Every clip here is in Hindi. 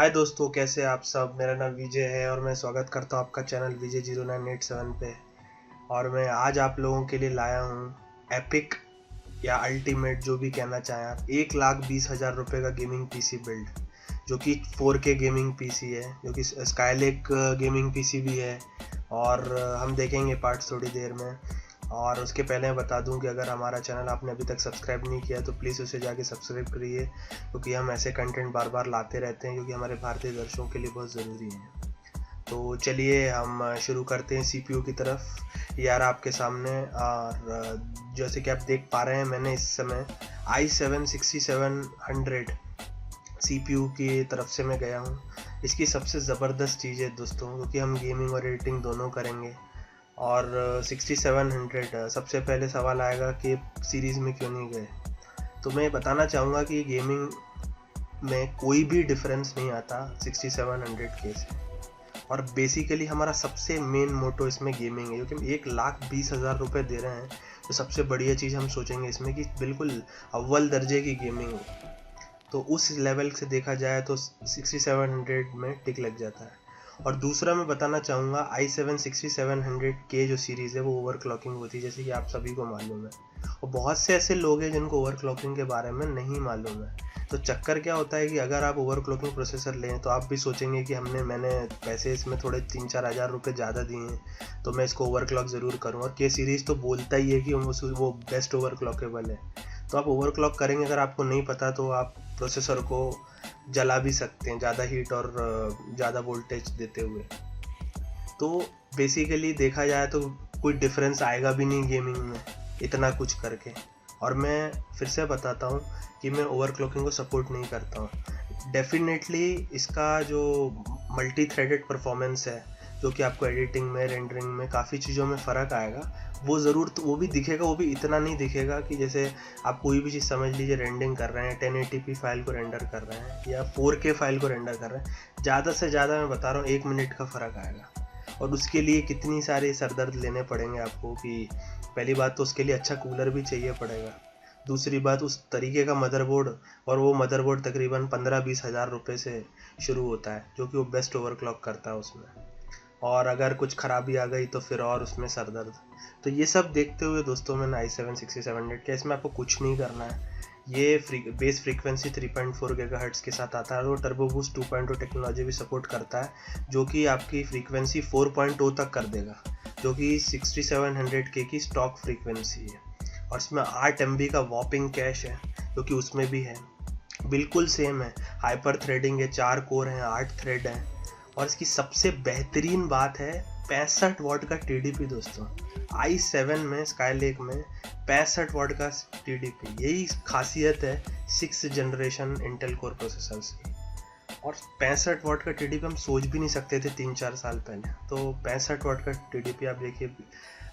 हाय दोस्तों, कैसे आप सब। मेरा नाम विजय है और मैं स्वागत करता हूँ आपका चैनल विजय 0987 पे। और मैं आज आप लोगों के लिए लाया हूँ एपिक या अल्टीमेट, जो भी कहना चाहें आप, 1,20,000 रुपये का गेमिंग पीसी बिल्ड, जो कि 4K गेमिंग पीसी है, जो कि स्काईलेक गेमिंग पीसी भी है। और हम देखेंगे पार्ट्स थोड़ी देर में। और उसके पहले मैं बता दूं कि अगर हमारा चैनल आपने अभी तक सब्सक्राइब नहीं किया तो प्लीज़ उसे जाके सब्सक्राइब करिए, क्योंकि हम ऐसे कंटेंट बार बार लाते रहते हैं, क्योंकि हमारे भारतीय दर्शकों के लिए बहुत ज़रूरी है। तो चलिए हम शुरू करते हैं CPU की तरफ। यार आपके सामने, और जैसे कि आप देख पा रहे हैं, मैंने इस समय i7 6700 CPU की तरफ से मैं गया हूँ। इसकी सबसे ज़बरदस्त चीज़ है दोस्तों, क्योंकि हम गेमिंग और एडिटिंग दोनों करेंगे। और 6700 सबसे पहले सवाल आएगा कि सीरीज़ में क्यों नहीं गए। तो मैं बताना चाहूँगा कि गेमिंग में कोई भी डिफरेंस नहीं आता 6700K से। और बेसिकली हमारा सबसे मेन मोटो इसमें गेमिंग है, क्योंकि हम 1,20,000 रुपये दे रहे हैं। तो सबसे बढ़िया चीज़ हम सोचेंगे इसमें कि बिल्कुल अव्वल दर्जे की गेमिंग हो। तो उस लेवल से देखा जाए तो 6700 में टिक लग जाता है। और दूसरा मैं बताना चाहूँगा, i7 6700K जो सीरीज़ है वो ओवरक्लॉकिंग होती है, जैसे कि आप सभी को मालूम है। और बहुत से ऐसे लोग हैं जिनको ओवरक्लॉकिंग के बारे में नहीं मालूम है। तो चक्कर क्या होता है कि अगर आप ओवरक्लॉकिंग प्रोसेसर लें तो आप भी सोचेंगे कि मैंने पैसे इसमें थोड़े 3-4 हज़ार रुपये ज़्यादा दिए हैं, तो मैं इसको ओवरक्लॉक ज़रूर करूँगा। के सीरीज़ तो बोलता ही है कि वो बेस्ट ओवरक्लॉकेबल है। तो आप ओवरक्लॉक करेंगे, अगर आपको नहीं पता तो आप प्रोसेसर को जला भी सकते हैं, ज़्यादा हीट और ज़्यादा वोल्टेज देते हुए। तो बेसिकली देखा जाए तो कोई डिफरेंस आएगा भी नहीं गेमिंग में इतना कुछ करके। और मैं फिर से बताता हूँ कि मैं ओवरक्लॉकिंग को सपोर्ट नहीं करता हूँ। डेफिनेटली इसका जो मल्टी थ्रेडेड परफॉर्मेंस है, जो कि आपको एडिटिंग में, रेंडरिंग में काफ़ी चीज़ों में फ़र्क आएगा, वो ज़रूर, तो वो भी दिखेगा। वो भी इतना नहीं दिखेगा कि जैसे आप कोई भी चीज़ समझ लीजिए रेंडरिंग कर रहे हैं, 1080p फाइल को रेंडर कर रहे हैं या 4K फाइल को रेंडर कर रहे हैं, ज़्यादा से ज़्यादा मैं बता रहा हूँ 1 मिनट का फ़र्क आएगा। और उसके लिए कितनी सारी सरदर्द लेने पड़ेंगे आपको कि पहली बात तो उसके लिए अच्छा कूलर भी चाहिए पड़ेगा। दूसरी बात, उस तरीके का मदरबोर्ड, और वो मदरबोर्ड तकरीबन 15-20 हज़ार रुपये से शुरू होता है, जो कि वो बेस्ट ओवरक्लॉक करता है उसमें। और अगर कुछ खराबी आ गई तो फिर और उसमें सर दर्द। तो ये सब देखते हुए दोस्तों, मैंने i7 6700 के, इसमें आपको कुछ नहीं करना है। ये बेस फ्रीक्वेंसी 3.4 GHz के साथ आता है, और वो टर्बो बूस्ट 2.0 टेक्नोलॉजी भी सपोर्ट करता है, जो कि आपकी फ्रीक्वेंसी 4.0 तक कर देगा, जो कि 6700K की स्टॉक फ्रीक्वेंसी है। और इसमें 8 MB का वॉपिंग कैश है, जो कि उसमें भी है, बिल्कुल सेम है। हाइपर थ्रेडिंग है, 4 कोर हैं, 8 थ्रेड हैं। और इसकी सबसे बेहतरीन बात है 65 वाट का TDP दोस्तों। i7 में, स्काईलेक में 65 वाट का TDP, यही खासियत है 6th generation Intel core processors की। और 65 वाट का TDP हम सोच भी नहीं सकते थे 3-4 साल पहले। तो 65 वाट का TDP आप देखिए,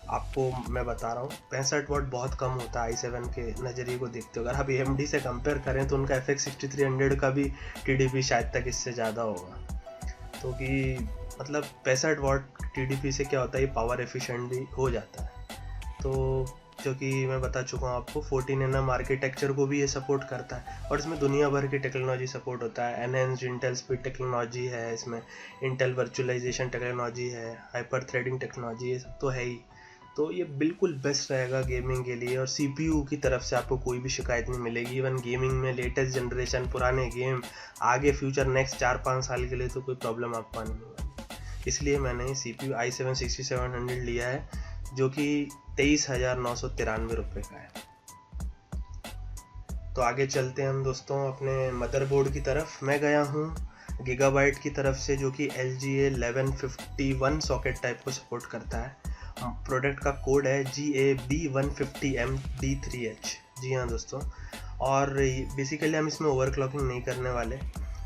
आपको मैं बता रहा हूँ 65 वाट बहुत कम होता है i7 के नज़रिए को देखते हो। अगर आप AMD से कंपेयर करें तो उनका FX 6300 का भी TDP शायद तक इससे ज़्यादा होगा। तो कि मतलब 65 वाट TDP से क्या होता है, ये पावर एफिशिएंट भी हो जाता है। तो जो कि मैं बता चुका हूँ आपको, 14nm आर्किटेक्चर को भी ये सपोर्ट करता है। और इसमें दुनिया भर की टेक्नोलॉजी सपोर्ट होता है। एनहेंस्ड इंटेल स्पीड टेक्नोलॉजी है इसमें, इंटेल वर्चुअलाइजेशन टेक्नोलॉजी है, हाइपर थ्रेडिंग टेक्नोलॉजी, ये सब तो है ही। तो ये बिल्कुल बेस्ट रहेगा गेमिंग के लिए। और CPU की तरफ से आपको कोई भी शिकायत नहीं मिलेगी। इवन गेमिंग में लेटेस्ट जनरेशन, पुराने गेम, आगे फ्यूचर नेक्स्ट 4-5 साल के लिए तो कोई प्रॉब्लम आपको नहीं होगा। इसलिए मैंने CPU i7 6700 लिया है, जो कि 23,993 रुपये का है। तो आगे चलते हैं हम दोस्तों अपने मदरबोर्ड की तरफ। मैं गया हूँ गीगाबाइट की तरफ से, जो कि LGA 1151 सॉकेट टाइप को सपोर्ट करता है। प्रोडक्ट का कोड है GAB150MD3H। जी हाँ दोस्तों। और बेसिकली हम इसमें ओवरक्लॉकिंग नहीं करने वाले,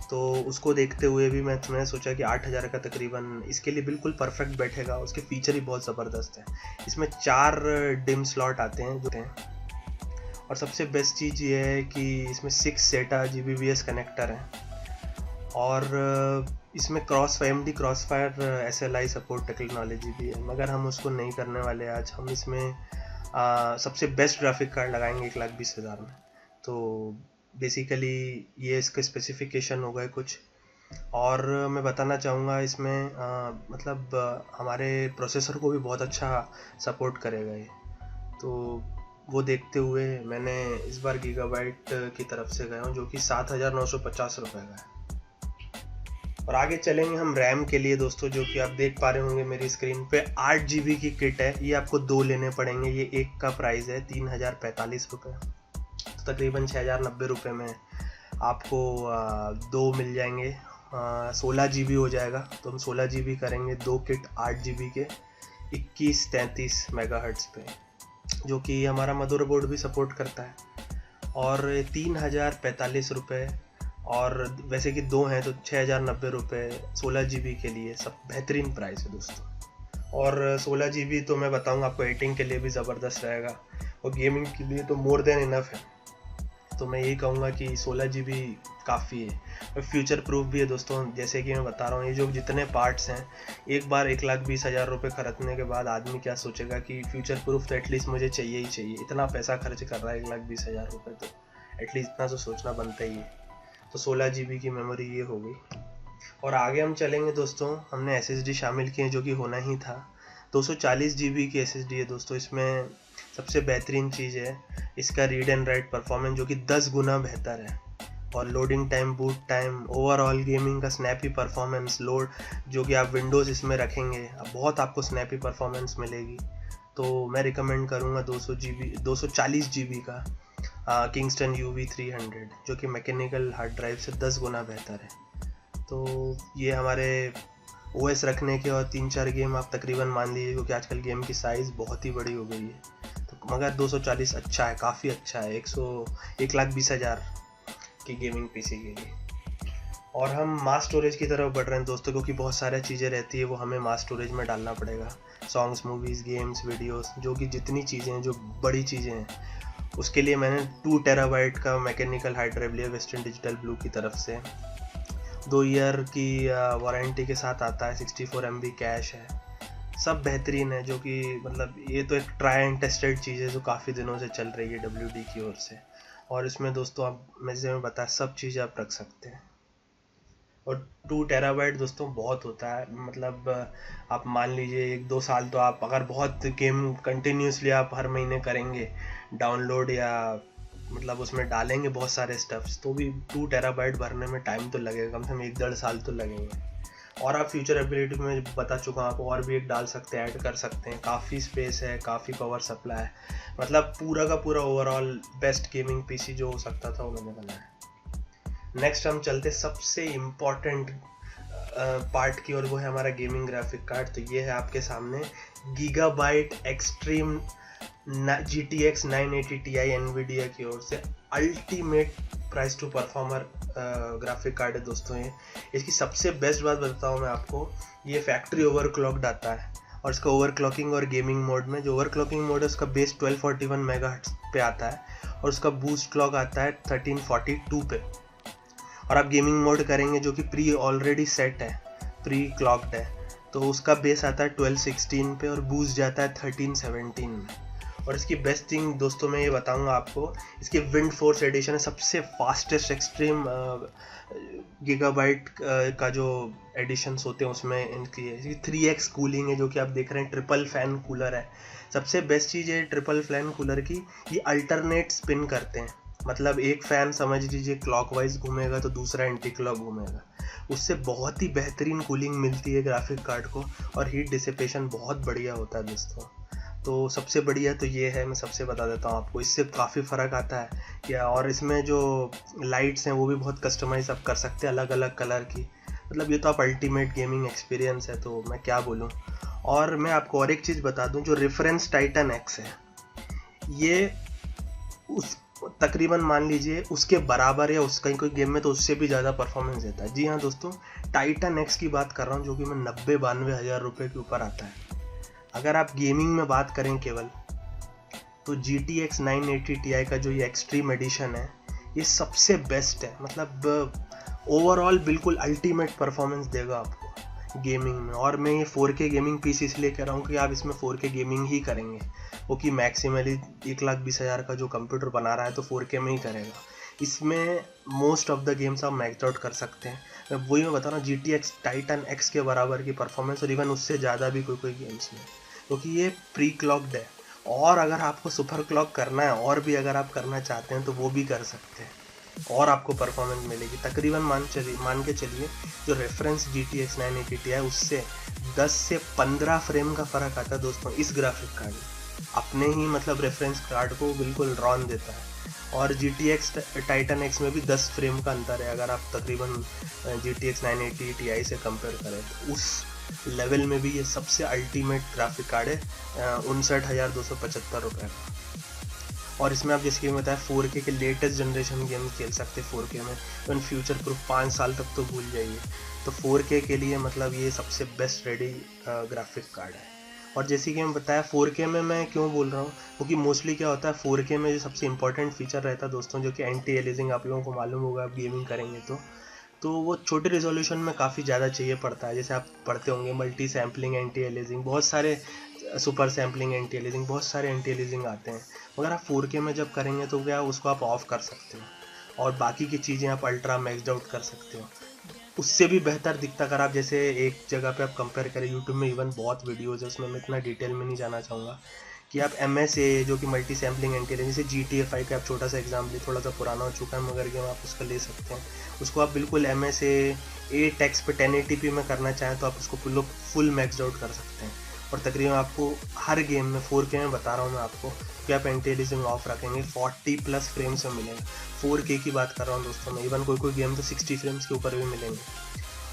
तो उसको देखते हुए भी मैंने सोचा कि 8,000 का तकरीबन इसके लिए बिल्कुल परफेक्ट बैठेगा। उसके फीचर ही बहुत ज़बरदस्त है। इसमें 4 डिम स्लॉट आते हैं जो हैं। और सबसे बेस्ट चीज़ ये है कि इसमें 6 SATA GBBS कनेक्टर हैं। और इसमें AMD crossfire SLI support technology भी है, मगर हम उसको नहीं करने वाले आज। हम इसमें सबसे बेस्ट ग्राफिक कार्ड लगाएंगे 1,20,000 में। तो बेसिकली ये इसके स्पेसिफिकेशन हो गए कुछ। और मैं बताना चाहूँगा इसमें हमारे प्रोसेसर को भी बहुत अच्छा सपोर्ट करेगा ये। तो वो देखते हुए मैंने इस बार गीगाबाइट की तरफ से गया हूँ, जो कि 7,950 रुपये का है। और आगे चलेंगे हम रैम के लिए दोस्तों, जो कि आप देख पा रहे होंगे मेरी स्क्रीन पे 8 GB की किट है। ये आपको 2 लेने पड़ेंगे। ये एक का प्राइस है 3,045 रुपये, तो तकरीबन 6,090 रुपये में आपको 2 मिल जाएंगे। 16 GB हो जाएगा, तो हम 16 GB करेंगे 2 किट 8 GB के 2133 मेगाहर्ट्ज पे, जो कि हमारा मदरबोर्ड भी सपोर्ट करता है। और 3,045 रुपये, और वैसे कि 2 हैं तो 6,090 रुपये 16 GB के लिए सब बेहतरीन प्राइस है दोस्तों। और 16 GB तो मैं बताऊंगा आपको एडिटिंग के लिए भी ज़बरदस्त रहेगा, और गेमिंग के लिए तो मोर देन इनफ है। तो मैं यही कहूँगा कि 16 GB काफ़ी है, और फ्यूचर प्रूफ भी है दोस्तों। जैसे कि मैं बता रहा हूँ, ये जो जितने पार्ट्स हैं, एक बार 1,20,000 रुपये खरीदने के बाद आदमी क्या सोचेगा कि फ्यूचर प्रूफ तो एटलीस्ट मुझे चाहिए ही चाहिए। इतना पैसा खर्च कर रहा है 1,20,000 रुपये, तो एटलीस्ट इतना तो सोचना बनता ही है। तो 16 GB की मेमोरी ये हो गई। और आगे हम चलेंगे दोस्तों, हमने SSD शामिल किए जो कि होना ही था। 240 GB की SSD है दोस्तों। इसमें सबसे बेहतरीन चीज़ है इसका रीड एंड राइट परफॉर्मेंस, जो कि 10 गुना बेहतर है। और loading time, boot time, overall gaming का स्नैपी परफॉर्मेंस, लोड जो कि आप विंडोज़ इसमें रखेंगे बहुत आपको स्नैपी परफॉर्मेंस मिलेगी। तो मैं रिकमेंड करूँगा 240 GB का किंगस्टन UV300, जो कि मैकेनिकल हार्ड ड्राइव से 10 गुना बेहतर है। तो ये हमारे OS रखने के, और 3-4 गेम आप तकरीबन मान लीजिए, क्योंकि आजकल गेम की साइज़ बहुत ही बड़ी हो गई है। तो मगर 240 अच्छा है, काफ़ी अच्छा है 1,20,000 की गेमिंग PC के लिए। और हम मास स्टोरेज की तरफ बढ़ रहे हैं दोस्तों, क्योंकि बहुत सारी चीज़ें रहती है वो हमें मास स्टोरेज में डालना पड़ेगा। सॉन्ग्स, मूवीज़, गेम्स, वीडियोस, जो कि जितनी चीज़ें हैं, जो बड़ी चीज़ें हैं, उसके लिए मैंने 2 टेराबाइट का मैकेनिकल हार्ड ड्राइव लिया वेस्टर्न डिजिटल ब्लू की तरफ से। 2 ईयर की वारंटी के साथ आता है, 64 MB कैश है, सब बेहतरीन है। जो कि ये तो एक ट्राई एंड टेस्टेड चीज़ है जो काफ़ी दिनों से चल रही है WD की ओर से। और इसमें दोस्तों आप मैं बताया सब चीज़ें आप रख सकते हैं। और 2 टेराबाइट दोस्तों बहुत होता है। आप मान लीजिए 1-2 साल तो आप अगर बहुत गेम कंटिन्यूसली आप हर महीने करेंगे डाउनलोड, या उसमें डालेंगे बहुत सारे स्टफ्स, तो भी 2 टेराबाइट भरने में टाइम तो लगेगा, कम से कम 1-1.5 साल तो लगेंगे। और आप फ्यूचर एबिलिटी में बता चुका हूँ, आप और भी एक डाल सकते हैं, ऐड कर सकते हैं। काफ़ी स्पेस है, काफ़ी पावर सप्लाई है, पूरा का पूरा ओवरऑल बेस्ट गेमिंग PC जो हो सकता था उन्होंने बनाया। नेक्स्ट हम चलते सबसे इम्पॉर्टेंट पार्ट की, और वो है हमारा गेमिंग ग्राफिक कार्ड। तो ये है आपके सामने gigabyte extreme GTX 980 Ti NVIDIA की ओर से ultimate price to performer graphic card है दोस्तों। ये इसकी सबसे बेस्ट बात बताता हूँ मैं आपको, ये फैक्ट्री ओवरक्लॉक्ड आता है। और इसका ओवरक्लॉकिंग और गेमिंग मोड में, जो ओवरक्लॉकिंग मोड है उसका बेस 1241 मेगाहर्ट्ज पे आता है, और उसका बूस्ट क्लॉक आता है 1342 पे। और आप गेमिंग मोड करेंगे जो कि प्री ऑलरेडी सेट है, प्री क्लॉक्ड है, तो उसका बेस आता है 1216 पे, और बूस्ट जाता है 1317 में। और इसकी बेस्ट थिंग दोस्तों मैं ये बताऊंगा आपको, इसकी विंड फोर्स एडिशन है, सबसे फास्टेस्ट एक्सट्रीम गीगाबाइट का जो एडिशंस होते हैं उसमें इनकी 3x कूलिंग है, जो कि आप देख रहे हैं। ट्रिपल फैन कूलर है। सबसे बेस्ट चीज़ है ट्रिपल फैन कूलर की, ये अल्टरनेट स्पिन करते हैं। एक फ़ैन समझ लीजिए क्लॉकवाइज घूमेगा तो दूसरा एंटी क्लॉक घूमेगा, उससे बहुत ही बेहतरीन कूलिंग मिलती है ग्राफिक कार्ड को, और हीट डिसिपेशन बहुत बढ़िया होता है दोस्तों। तो सबसे बढ़िया तो ये है, मैं सबसे बता देता हूँ आपको, इससे काफ़ी फ़र्क आता है क्या। और इसमें जो लाइट्स हैं वो भी बहुत कस्टमाइज आप कर सकते हैं, अलग अलग कलर की। ये तो आप अल्टीमेट गेमिंग एक्सपीरियंस है, तो मैं क्या बोलूँ। और मैं आपको और एक चीज़ बता दूँ, जो रेफरेंस टाइटन X है, ये उस तकरीबन मान लीजिए उसके बराबर या उसका कोई गेम में तो उससे भी ज़्यादा परफॉर्मेंस देता है। जी हाँ दोस्तों, टाइटन X की बात कर रहा हूँ, जो कि मैं 90-92 हज़ार रुपये के ऊपर आता है। अगर आप गेमिंग में बात करें केवल, तो GTX 980 Ti का जो ये एक्सट्रीम एडिशन है, ये सबसे बेस्ट है। ओवरऑल बिल्कुल अल्टीमेट परफॉर्मेंस देगा आपको गेमिंग में। और मैं ये 4K गेमिंग PC इसलिए कह रहा हूँ कि आप इसमें 4K गेमिंग ही करेंगे, वो कि मैक्सिमली 1,20,000 का जो कंप्यूटर बना रहा है तो 4K में ही करेगा। इसमें मोस्ट ऑफ द गेम्स आप मैक्स आउट कर सकते हैं। वही मैं बता रहा हूँ, GTX टाइटन X के बराबर की परफॉर्मेंस और इवन उससे ज़्यादा भी कोई गेम्स में, क्योंकि ये प्री क्लॉक्ड है। और अगर आपको सुपर क्लॉक करना है और भी अगर आप करना चाहते हैं तो वो भी कर सकते हैं और आपको परफॉर्मेंस मिलेगी। तकरीबन मान के चलिए जो रेफरेंस GTX 980 Ti है उससे 10 से 15 फ्रेम का फ़र्क आता है दोस्तों इस ग्राफिक कार्ड में। अपने ही मतलब रेफरेंस कार्ड को बिल्कुल रॉन देता है। और GTX टाइटन X में भी 10 फ्रेम का अंतर है अगर आप तकरीबन GTX 980 Ti से कंपेयर करें तो। उस लेवल में भी ये सबसे अल्टीमेट ग्राफिक कार्ड है, 59,275 रुपये का। और इसमें आप जैसे कि बताया 4K के लेटेस्ट जनरेशन गेम खेल सकते हैं 4K में, इवन फ्यूचर प्रूफ 5 साल तक तो भूल जाइए। तो 4K के लिए मतलब ये सबसे बेस्ट रेडी ग्राफिक कार्ड है। और जैसे कि मैं बताया 4K में मैं क्यों बोल रहा हूँ, क्योंकि मोस्टली क्या होता है 4K में जो सबसे इंपॉर्टेंट फीचर रहता है दोस्तों, जो कि एंटी एलिजिंग, आप लोगों को मालूम होगा आप गेमिंग करेंगे तो वो छोटे रेजोल्यूशन में काफ़ी ज़्यादा चाहिए पड़ता है। जैसे आप पढ़ते होंगे मल्टी सैम्पलिंग एंटी एलिजिंग, बहुत सारे सुपर सैम्पलिंग एंटी एलिजिंग, बहुत सारे एंटी एलिजिंग आते हैं। मगर आप 4K में जब करेंगे तो क्या उसको आप ऑफ कर सकते हो और बाकी की चीज़ें आप अल्ट्रा मैक्सड आउट कर सकते हो। उससे भी बेहतर दिखता अगर आप जैसे एक जगह पे आप कंपेयर करें, यूट्यूब में इवन बहुत वीडियोज़ है, उसमें मैं इतना डिटेल में नहीं जाना चाहूँगा, कि आप MSA जो कि मल्टी सैम्पलिंग एंटी एलिजिंग, जैसे GTA 5 का आप छोटा सा एग्जाम्पल, थोड़ा सा पुराना हो चुका है मगर गेम आप उसका ले सकते हैं। उसको आप बिल्कुल MSA 8X पे 1080p में करना चाहें तो आप उसको फुल मैक्सड आउट कर सकते हैं। और तकरीबन आपको हर गेम में 4K में बता रहा हूँ मैं आपको कि आप एंटी एलिजिंग ऑफ रखेंगे 40+ फ्रेम्स में मिलेंगे। 4K की बात कर रहा हूँ दोस्तों मैं, इवन कोई गेम तो 60 फ्रेम्स के ऊपर भी मिलेंगे।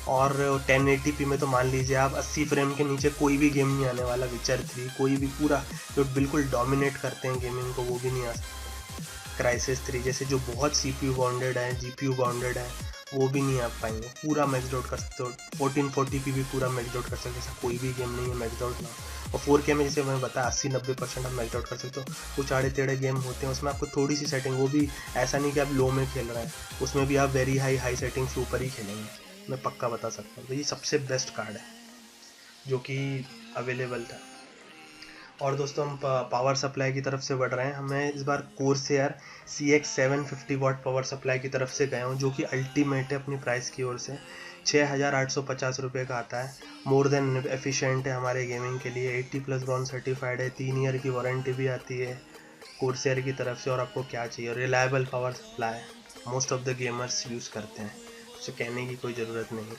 और 1080p में तो मान लीजिए आप 80 फ्रेम के नीचे कोई भी गेम नहीं आने वाला। विचर 3 कोई भी पूरा जो बिल्कुल डोमिनेट करते हैं गेमिंग को वो भी नहीं आ सकता। क्राइसिस 3 जैसे जो बहुत CPU बाउंडेड है, GPU बाउंडेड है, वो भी नहीं आ पाएंगे। पूरा मैक्सड आउट कर सकते हो, 1440p भी पूरा मैक्सड आउट कर सकते हो। ऐसा कोई भी गेम नहीं है मैक्सड आउट ना। और 4K में जैसे मैंने बताया 80-90% आप मैक्सड आउट कर सकते हो। कुछ आड़े टेढ़े गेम होते हैं उसमें आपको थोड़ी सी सेटिंग, वो भी ऐसा नहीं कि आप लो में खेल रहे हैं, उसमें भी आप वेरी हाई सेटिंग के ऊपर ही खेलेंगे, मैं पक्का बता सकता हूँ। तो ये सबसे बेस्ट कार्ड है जो कि अवेलेबल था। और दोस्तों हम पावर सप्लाई की तरफ से बढ़ रहे हैं। हमें इस बार Corsair CX 750 watt power supply की तरफ से गए हूँ, जो कि अल्टीमेट है अपनी प्राइस की ओर से। 6,850 रुपये का आता है। मोर देन एफिशिएंट है हमारे गेमिंग के लिए। 80+ ब्रॉन्ज सर्टिफाइड है, 3 ईयर की वारंटी भी आती है कोर्सेयर की तरफ से। और आपको क्या चाहिए, reliable power supply most of the gamers use करते हैं, उसे कहने की कोई ज़रूरत नहीं,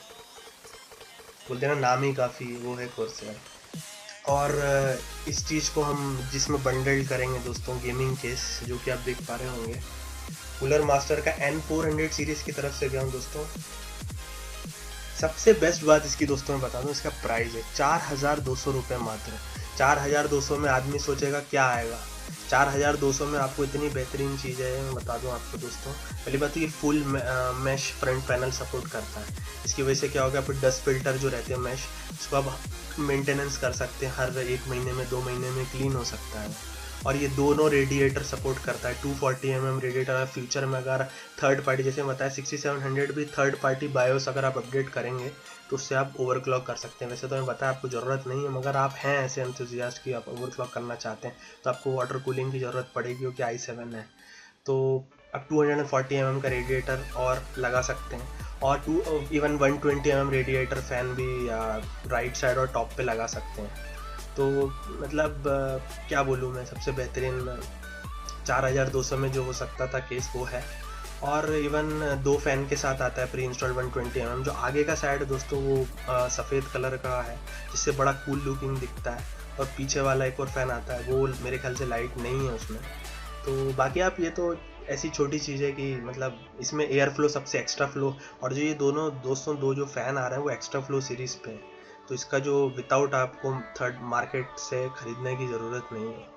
बोलते हैं ना नाम ही काफ़ी वो है कोर्सेयर। और इस चीज़ को हम जिसमें बंडल करेंगे दोस्तों, गेमिंग केस जो कि आप देख पा रहे होंगे, कूलर मास्टर का N400 सीरीज़ की तरफ से गया हूँ दोस्तों। सबसे बेस्ट बात इसकी दोस्तों मैं बता दूँ, इसका प्राइस है 4,200 रुपये मात्र। 4,200 में आदमी सोचेगा क्या आएगा। 4,200 में आपको इतनी बेहतरीन चीज़ है, मैं बता दूं आपको दोस्तों। पहली बात तो ये full mesh front panel support करता है। इसकी वजह से क्या होगा, आप डस्ट फिल्टर जो रहते हैं मैश, उसको आप मेंटेनेंस कर सकते हैं, हर 1 महीने में 2 महीने में क्लीन हो सकता है। और ये दोनों रेडिएटर सपोर्ट करता है। 240 mm रेडिएटर है। फ्यूचर में अगर थर्ड पार्टी, जैसे बताया 6700 भी थर्ड पार्टी बायोस अगर आप अपडेट करेंगे तो उससे आप ओवरक्लॉक कर सकते हैं। वैसे तो मैं बताया आपको ज़रूरत नहीं है, मगर आप हैं ऐसे एंथुसियास्ट कि आप ओवरक्लॉक करना चाहते हैं तो आपको वाटर कूलिंग की ज़रूरत पड़ेगी, क्योंकि i7 है। तो आप 240 mm का रेडिएटर और लगा सकते हैं, और इवन 120 mm रेडिएटर फ़ैन भी राइट साइड और टॉप पे लगा सकते हैं। तो मतलब क्या बोलूँ मैं, सबसे बेहतरीन 4,200 में जो हो सकता था केस वो है। और इवन 2 फ़ैन के साथ आता है प्री इंस्टॉल्ड 120 mm। जो आगे का साइड है दोस्तों वो सफ़ेद कलर का है, जिससे बड़ा कूल लुकिंग दिखता है। और पीछे वाला एक और फ़ैन आता है, वो मेरे ख्याल से लाइट नहीं है उसमें। तो बाकी आप ये तो ऐसी छोटी चीज़ है कि मतलब इसमें एयर फ्लो सबसे एक्स्ट्रा फ्लो, और जो ये दोनों दोस्तों दो जो फ़ैन आ रहे हैं वो एक्स्ट्रा फ्लो सीरीज़ पे है। तो इसका जो विदाउट आपको थर्ड मार्केट से ख़रीदने की ज़रूरत नहीं है,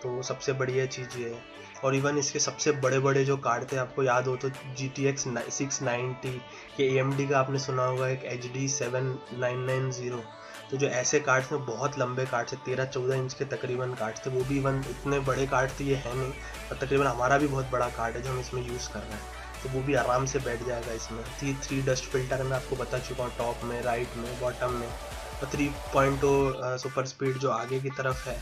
तो सबसे बढ़िया चीज़ ये है। और इवन इसके सबसे बड़े बड़े जो कार्ड थे, आपको याद हो तो GTX 690 के AMD का आपने सुना होगा एक HD 7990। तो जो ऐसे कार्ड्स में बहुत लंबे कार्ड थे, 13-14 इंच के तकरीबन कार्ड थे, वो भी इवन इतने बड़े कार्ड थे ये है नहीं, पर तकरीबन हमारा भी बहुत बड़ा कार्ड है जो हम इसमें यूज़ कर रहे हैं, तो वो भी आराम से बैठ जाएगा इसमें। 3 डस्ट फिल्टर मैं आपको बता चुका हूँ, टॉप में, राइट में, बॉटम में। और 3.0 सुपर स्पीड जो आगे की तरफ है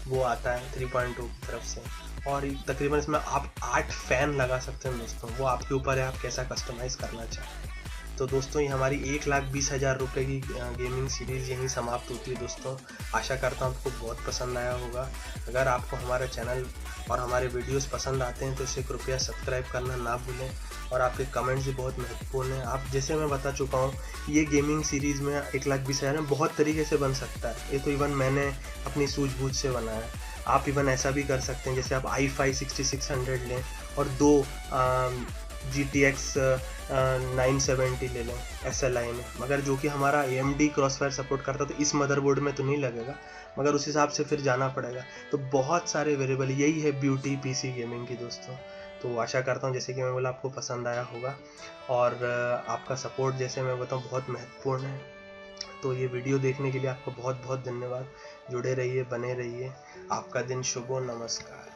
वो आता है 3.0 की तरफ से। और तकरीबन इसमें आप 8 फैन लगा सकते हैं दोस्तों, वो आपके ऊपर है आप कैसा कस्टमाइज़ करना चाहें। तो दोस्तों ये हमारी 1,20,000 रुपये की गेमिंग सीरीज़ यहीं समाप्त होती है दोस्तों। आशा करता हूँ आपको बहुत पसंद आया होगा। अगर आपको हमारा चैनल और हमारे वीडियोस पसंद आते हैं तो इसे कृपया सब्सक्राइब करना ना भूलें, और आपके कमेंट्स भी बहुत महत्वपूर्ण हैं। आप जैसे मैं बता चुका हूँ, ये गेमिंग सीरीज़ में 1,20,000 में बहुत तरीके से बन सकता है। ये तो इवन मैंने अपनी सूझबूझ से बनाया है। आप इवन ऐसा भी कर सकते हैं, जैसे आप i5 6600 लें और 2 GTX 970 ले लें SLI में, मगर जो कि हमारा AMD क्रॉसफायर सपोर्ट करता है तो इस मदरबोर्ड में तो नहीं लगेगा, मगर उस हिसाब से फिर जाना पड़ेगा। तो बहुत सारे वेरिएबल, यही है ब्यूटी PC गेमिंग की दोस्तों। तो आशा करता हूँ जैसे कि मैं बोला आपको पसंद आया होगा, और आपका सपोर्ट जैसे मैं बताऊँ बहुत महत्वपूर्ण है। तो ये वीडियो देखने के लिए आपको बहुत बहुत धन्यवाद। जुड़े रहिए, बने रहिए। आपका दिन शुभ हो। नमस्कार।